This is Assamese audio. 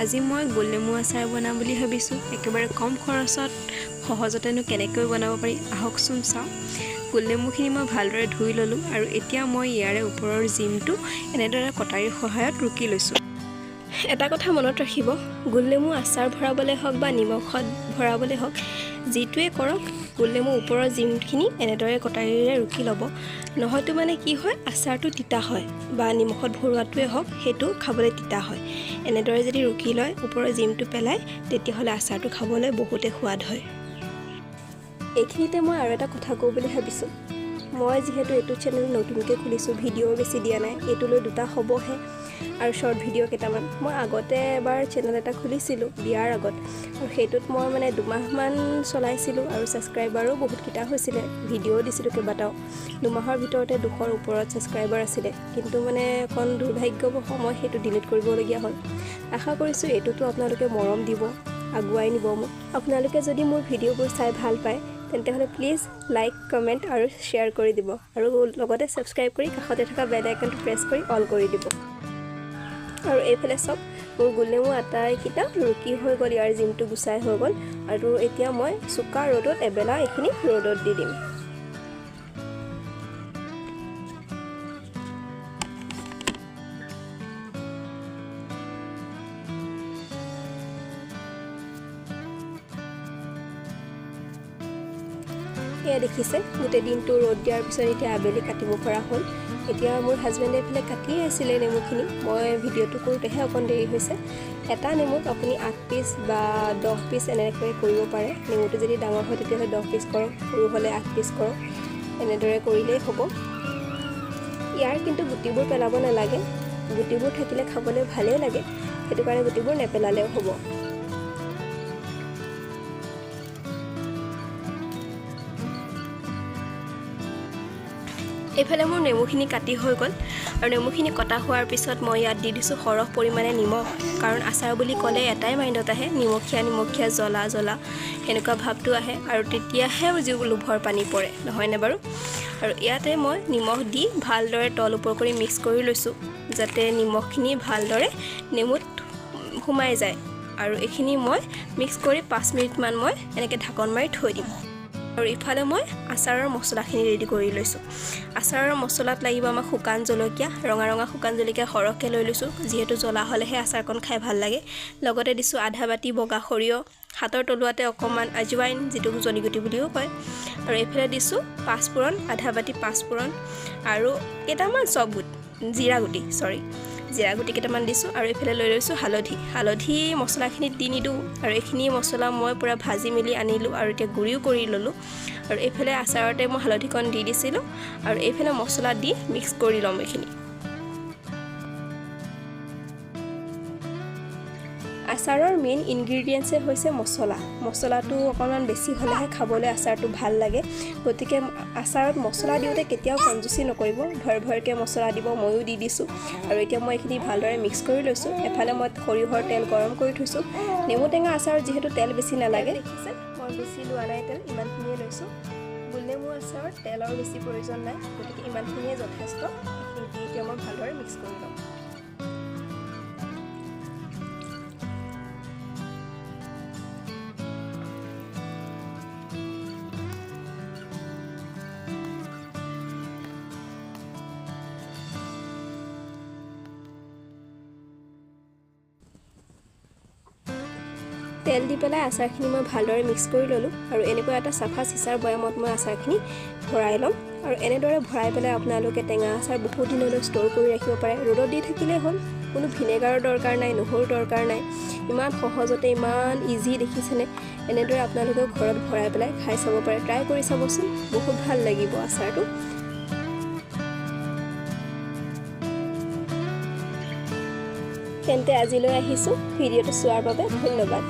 আজি মই গোলনেমু আচাৰ বনাম বুলি ভাবিছোঁ। একেবাৰে কম খৰচত সহজতেনো কেনেকৈ বনাব পাৰি আহকচোন চাওঁ। গোলনেমুখিনি মই ভালদৰে ধুই ল'লোঁ আৰু এতিয়া মই ইয়াৰে ওপৰৰ জিমটো এনেদৰে কটাৰীৰ সহায়ত ৰুকি লৈছোঁ। এটা কথা মনত ৰাখিব, গোলনেমু আচাৰ ভৰাবলৈ হওক বা নিমখত ভৰাবলৈ হওক, যিটোৱে কৰক গোলনেমু ওপৰৰ জিমখিনি এনেদৰে কটাৰীৰে ৰুকি ল'ব। নহয়তো মানে কি হয়, আচাৰটো তিতা হয় বা নিমখত ভৰোৱাটোৱে হওক সেইটো খাবলৈ তিতা হয়। এনেদৰে যদি ৰুকি লয় ওপৰৰ জিমটো পেলাই, তেতিয়াহ'লে আচাৰটো খাবলৈ বহুতে সোৱাদ হয়। এইখিনিতে মই আৰু এটা কথা কওঁ বুলি ভাবিছোঁ। মই যিহেতু এইটো চেনেল নতুনকৈ খুলিছোঁ, ভিডিঅ' বেছি দিয়া নাই, এইটোলৈ 2টা হ'বহে আৰু শ্বৰ্ট ভিডিঅ' কেইটামান। মই আগতে এবাৰ চেনেল এটা খুলিছিলোঁ বিয়াৰ আগত, আৰু সেইটোত মই 2 মাহমান চলাইছিলোঁ আৰু ছাবস্ক্ৰাইবাৰো বহুতকেইটা হৈছিলে, ভিডিঅ' দিছিলোঁ কেইবাটাও। 2 মাহৰ ভিতৰতে 200ৰ ওপৰত ছাবস্ক্ৰাইবাৰ আছিলে, কিন্তু অকণ দুৰ্ভাগ্যবশ মই সেইটো ডিলিট কৰিবলগীয়া হ'ল। আশা কৰিছোঁ এইটোতো আপোনালোকে মৰম দিব, আগুৱাই নিব মোক। আপোনালোকে যদি মোৰ ভিডিঅ'বোৰ চাই ভাল পায় তেন্তে প্লিজ লাইক, কমেণ্ট আৰু শ্বেয়াৰ কৰি দিব, আৰু লগতে ছাবস্ক্ৰাইব কৰি কাষতে থকা বেল আইকনটো প্ৰেছ কৰি অল কৰি দিব। আৰু এইফালে চাওক, মোৰ গোলনেমু আটাইকেইটা ৰুকি হৈ গ'ল, ইয়াৰ জিমটো গুচাই হৈ গ'ল। আৰু এতিয়া মই চোকা ৰ'দত এবেলা এইখিনি ৰ'দত দি দিম। এয়া দেখিছে, গোটেই দিনটো ৰ'দ দিয়াৰ পিছত এতিয়া আবেলি কাটিব পৰা হ'ল। এতিয়া মোৰ হাজবেণ্ডে এইফালে কাটিয়ে আছিলে নেমুখিনি, মই ভিডিঅ'টো কৰোঁতেহে অকণ দেৰি হৈছে। এটা নেমুত আপুনি 8 পিচ বা 10 পিচ এনেকৈ কৰিব পাৰে। নেমুটো যদি ডাঙৰ হয় তেতিয়াহ'লে 10 পিচ কৰক, সৰু হ'লে 8 পিচ কৰক, এনেদৰে কৰিলেই হ'ব। ইয়াৰ কিন্তু গুটিবোৰ পেলাব নালাগে, গুটিবোৰ থাকিলে খাবলৈ ভালেই লাগে, সেইটো কাৰণে গুটিবোৰ নেপেলালেও হ'ব। এইফালে মোৰ নেমুখিনি কাটি হৈ গ'ল, আৰু নেমুখিনি কটা হোৱাৰ পিছত মই ইয়াত দি দিছোঁ সৰহ পৰিমাণে নিমখ। কাৰণ আচাৰ বুলি ক'লে এটাই মাইণ্ডত আহে, নিমখীয়া জ্বলা সেনেকুৱা ভাৱটো আহে, আৰু তেতিয়াহে লোভৰ পানী পৰে, নহয়নে বাৰু? আৰু ইয়াতে মই নিমখ দি ভালদৰে তল ওপৰ কৰি মিক্স কৰি লৈছোঁ, যাতে নিমখখিনি ভালদৰে নেমুত সোমাই যায়। আৰু এইখিনি মই মিক্স কৰি 5 মিনিটমান মই এনেকৈ ঢাকন মাৰি থৈ দিম। আৰু ইফালে মই আচাৰৰ মছলাখিনি ৰেডি কৰি লৈছোঁ। আচাৰৰ মছলাত লাগিব আমাক শুকান জলকীয়া, ৰঙা শুকান জলকীয়া সৰহকৈ লৈ লৈছোঁ, যিহেতু জ্বলা হ'লেহে আচাৰকণ খাই ভাল লাগে। লগতে দিছোঁ আধা বাতি বগা সৰিয়হ, হাতৰ তলুৱাতে অকণমান আজৱাইন, যিটোক জনিগুটি বুলিও কয়। আৰু এইফালে দিছোঁ পাঁচফোৰণ, আধা বাতি পাঁচফোৰণ, আৰু কেইটামান জিৰা গুটি কেইটামান দিছোঁ। আৰু এইফালে লৈ লৈছোঁ হালধি মছলাখিনিত দি নিদিওঁ, আৰু এইখিনি মছলা মই পূৰা ভাজি মেলি আনিলোঁ আৰু এতিয়া গুড়িও কৰি ল'লোঁ। আৰু এইফালে আচাৰতে মই হালধিকণ দি দিছিলোঁ, আৰু এইফালে মছলা দি মিক্স কৰি ল'ম এইখিনি। আচাৰৰ মেইন ইনগ্ৰিডিয়েণ্টছে হৈছে মছলাটো অকণমান বেছি হ'লেহে খাবলৈ আচাৰটো ভাল লাগে। গতিকে আচাৰত মছলা দিওঁতে কেতিয়াও কঞ্জুচি নকৰিব, ভৰকৈ মছলা দিব। ময়ো দি দিছোঁ, আৰু এতিয়া মই এইখিনি ভালদৰে মিক্স কৰি লৈছোঁ। এফালে মই সৰিয়হৰ তেল গৰম কৰি থৈছোঁ। নেমু টেঙা আচাৰত যিহেতু তেল বেছি নালাগে, দেখিছে মই বেছি লোৱা নাই তেল, ইমানখিনিয়ে লৈছোঁ। গোলনেমু আচাৰত তেলৰ বেছি প্ৰয়োজন নাই, গতিকে ইমানখিনিয়ে যথেষ্ট। এইখিনি দি এতিয়া মই ভালদৰে মিক্স কৰি ল'ম। তেল দি পেলাই আচাৰখিনি মই ভালদৰে মিক্স কৰি ল'লোঁ, আৰু এনেকুৱা এটা চাফা চিচাৰ বৈয়ামত মই আচাৰখিনি ভৰাই ল'ম। আৰু এনেদৰে ভৰাই পেলাই আপোনালোকে টেঙা আচাৰ বহুত দিনলৈ ষ্ট'ৰ কৰি ৰাখিব পাৰে। ৰ'দত দি থাকিলেই হ'ল, কোনো ভিনেগাৰৰ দৰকাৰ নাই, নহৰুৰ দৰকাৰ নাই। ইমান সহজতে, ইমান ইজি, দেখিছেনে? এনেদৰে আপোনালোকেও ঘৰত ভৰাই পেলাই খাই চাব পাৰে, ট্ৰাই কৰি চাবচোন, বহুত ভাল লাগিব আচাৰটো। তেন্তে আজিলৈ আহিছোঁ, ভিডিঅ'টো চোৱাৰ বাবে ধন্যবাদ।